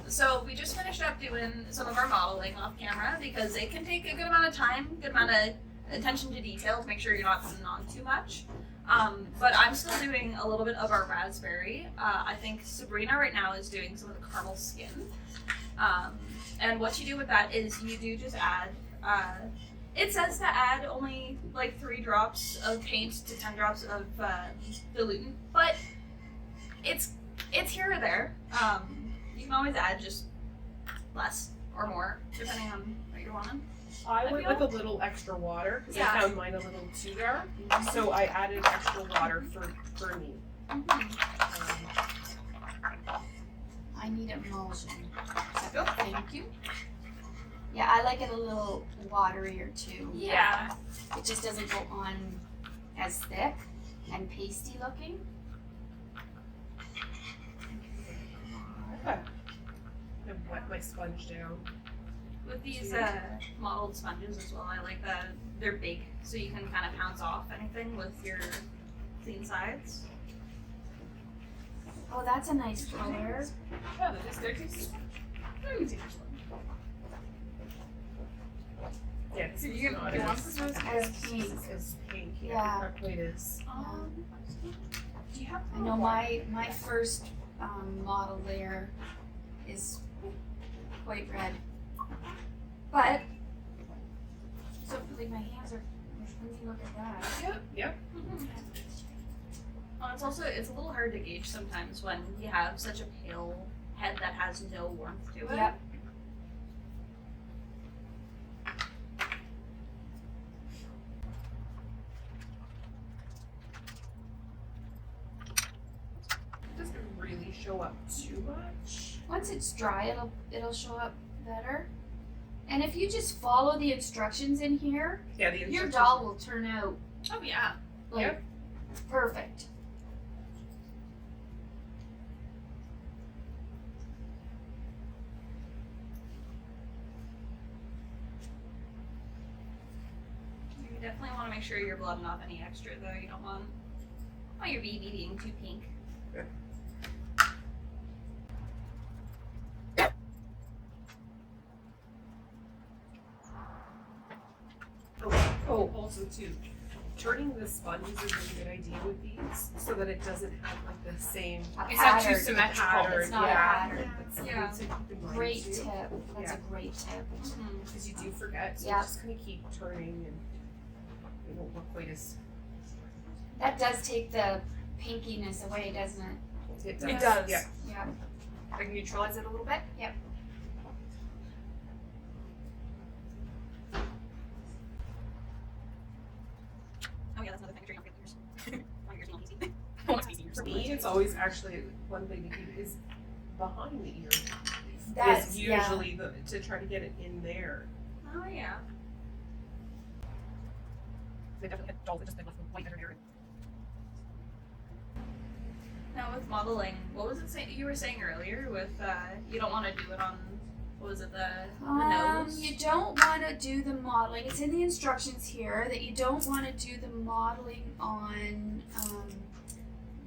So we just finished up doing some of our modeling off camera because it can take a good amount of time, good amount of attention to detail to make sure you're not putting on too much. But I'm still doing a little bit of our raspberry. I think Sabrina right now is doing some of the caramel skin. And what you do with that is you do just add, it says to add only like 3 drops of paint to 10 drops of dilutant, but it's here or there. You can always add just less or more depending on what you're wanting. I went with a little extra water because I found mine a little too dark, so I added extra water for me. I need emulsion. Thank you. Yeah, I like it a little waterier too. Yeah. It just doesn't go on as thick and pasty looking. Okay. I wet my sponge down. With these modeled sponges as well, I like that they're big, so you can kind of pounce off anything with your clean sides. Oh, that's a nice color. Yeah, they're tasty. Let me take this one. Yeah, this is not As pink. as pink. Yeah. Not quite as. Do you have? I know my first model there is quite red. But, so like my hands are, when you look at that. Yep. It's a little hard to gauge sometimes when you have such a pale head that has no warmth to it. Yep. It doesn't really show up too much. Once it's dry, it'll show up better. And if you just follow the instructions in here, Yeah, the your instructions. doll will turn out Oh yeah. like Yep. perfect. You definitely want to make sure you're blotting off any extra though. You don't want your BB being too pink. Oh, also too, turning the sponge is a really good idea with these, so that it doesn't have like the same. A It's not too pattern. symmetrical. Pattern. It's not a pattern. That's Yeah. something to keep in mind Great too. tip. That's Yeah. a great tip. Because you do forget, so Yeah. you just kind of keep turning and it won't look quite as. That does take the pinkiness away, doesn't it? It does. It does. Yeah. Yeah. I can neutralize it a little bit. Yep. Oh yeah, that's another thing. Make sure you don't get yours. Want yours being easy. For me, it's always actually one thing to keep is behind the ear. That's Is usually to try to get it in there. Oh yeah. They definitely had dolls that just left them white underneath. Now with modeling, what was it you were saying earlier with you don't want to do it on, what was it, the nose? You don't want to do the modeling. It's in the instructions here that you don't want to do the modeling on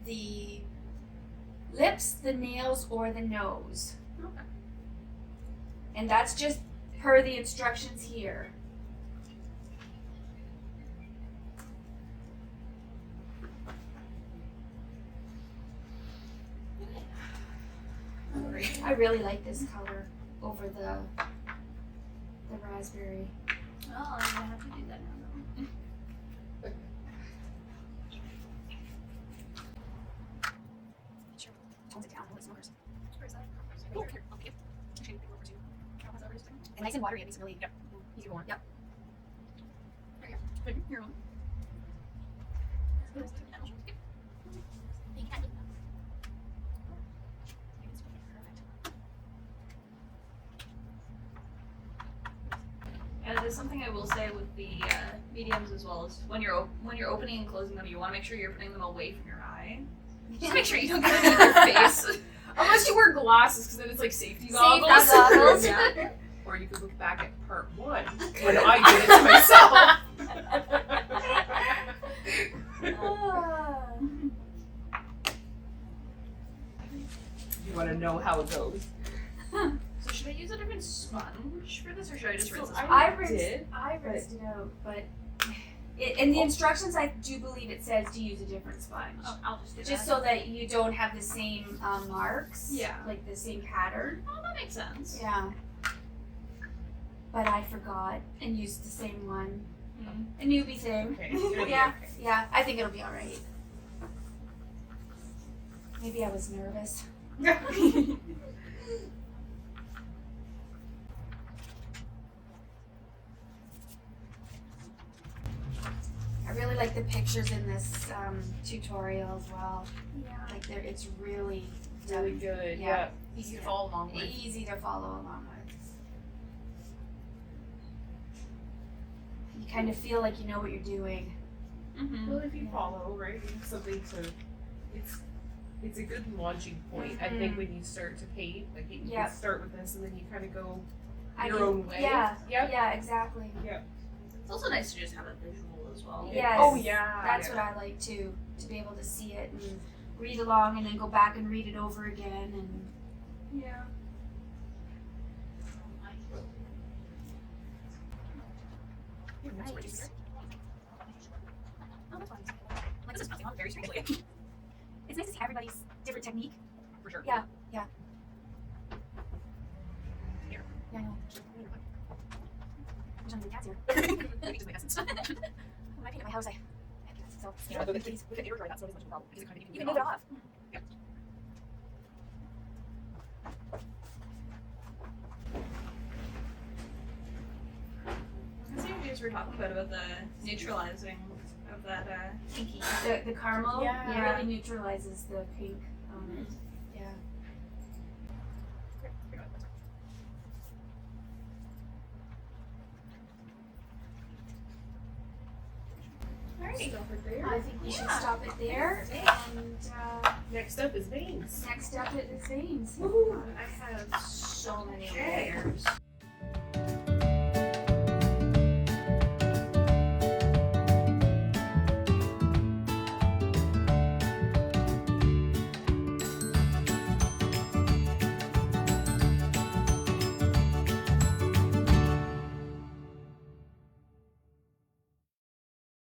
the lips, the nails, or the nose. Okay. And that's just per the instructions here. I really like this color over the raspberry. Well, I'm gonna have to do that now though. Sure. Tones it down, all the smokers. Where is that? Oh, here. Okay. Actually, we can go over to pass over just a second. And nice and watery, it makes it really easy going. Yep. There you go. You're on. And there's something I will say with the mediums as well is when you're opening and closing them, you want to make sure you're putting them away from your eye. Just make sure you don't get any in your face. Unless you wear glasses, because then it's like safety Safety goggles. goggles. Yeah. Or you could look back at part 1 when I did it to myself. you want to know how it goes. So should I use a different sponge for this, or should I just rinse this? I did, rinsed it out, but in the instructions, I do believe it says to use a different sponge. Oh, I'll just do Just that. so that you don't have the same marks. Yeah. Like the same pattern. Oh, that makes sense. Yeah. But I forgot and used the same one. Mm. A newbie thing. Okay, it'll be Yeah. okay. Yeah, I think it'll be alright. Maybe I was nervous. I really like the pictures in this tutorial as well. Yeah. Like it's really Really good. Yeah. Yeah. Easy to follow along with. easy to follow along with. You kind of feel like you know what you're doing. Mm-hmm. Well, if you Yeah. follow, right, you have something to. It's a good launching point. I think when you start to paint, like you Yeah. can start with this, and then you kind of go I your mean, own way. Yeah. Yep. Yeah, exactly. It's also nice to just have a visual as well. Yes. Oh yeah. That's what I like too, to be able to see it and read along and then go back and read it over again and Yeah. nice. Oh, that's fun. Like, this is passing on very smoothly. It's nice to see everybody's different technique. For sure. Yeah. Yeah, I know. I'm trying to cats here. Let me just make essence. When I paint at my house, I have cats, so you know, with the air dryer, that's not as much of a problem because it kind of you can move it off. I see what you guys were talking about the neutralizing of that pinky. The caramel Yeah. really neutralizes the pink on it. Yeah. Alrighty. Stop it there. I think we should Yeah. stop it there. Yeah. And Next up is veins. next up is veins. Woohoo! I have so many layers.